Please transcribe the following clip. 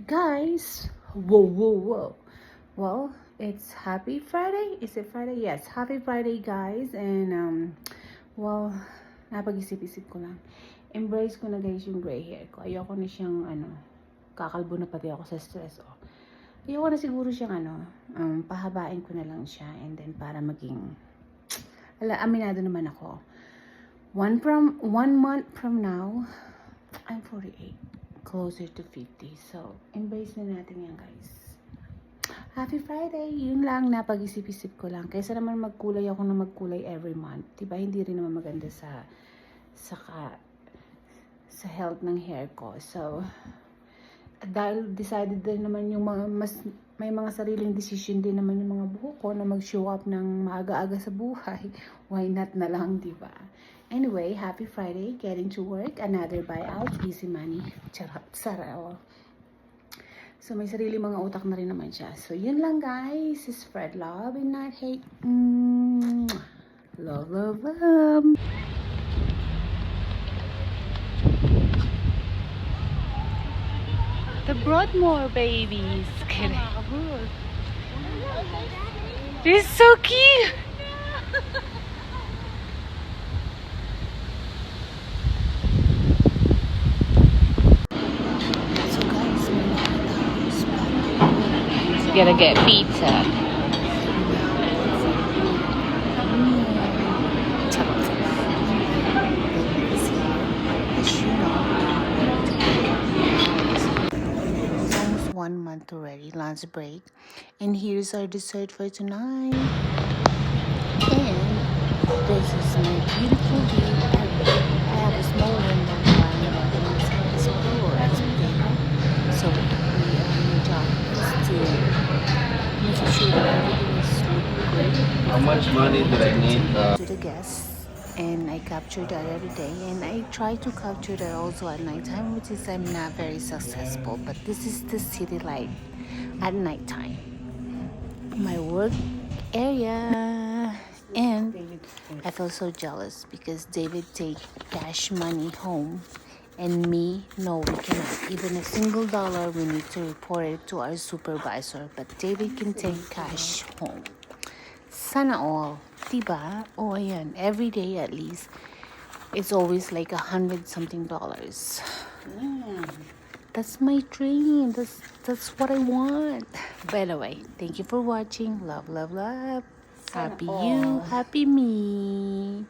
Guys, whoa. Well, it's happy Friday. Is it Friday? Yes, happy Friday, guys. And well, napag-isip-isip ko lang. Embrace ko na, guys, yung gray hair ko. Ayoko na siyang kakalbo na pati ako sa stress. Ayoko na siguro siyang pahabain ko na lang siya, and then para maging aminado naman ako. One month from now, I'm 48. Closer to 50. So, embrace na natin yan, guys. Happy Friday! Yun lang, napag-isip-isip ko lang. Kaysa naman magkulay ako na magkulay every month. Diba? Hindi rin naman maganda sa health ng hair ko. So, dahil decided din naman yung may mga sariling decision din naman yung mga buhok ko na mag-show up ng maaga-aga sa buhay. Why not na lang, diba? Anyway, happy Friday, getting to work, another buyout, easy money, charot, sarao. So, may sarili mga utak na rin naman siya. So, yun lang, guys. Spread love and not hate. Love. The Broadmoor babies. They're so cute. Gonna get pizza. It's almost 1 month already, lunch break. And here's our dessert for tonight. And this is my beautiful view. I have a small window so my job is to make sure that everything is good. How much money do I need? To the guests, and I capture that every day, and I try to capture that also at nighttime, which is I'm not very successful, but this is the city light at nighttime. My work area. And I feel so jealous because David take cash money home and me, no, we cannot. Even a single dollar, we need to report it to our supervisor. But David can take cash home. Sana all, diba? Oh, ayan, every day at least, it's always like $100-something. That's my dream. That's what I want. By the way, thank you for watching. Love. Happy you, happy me.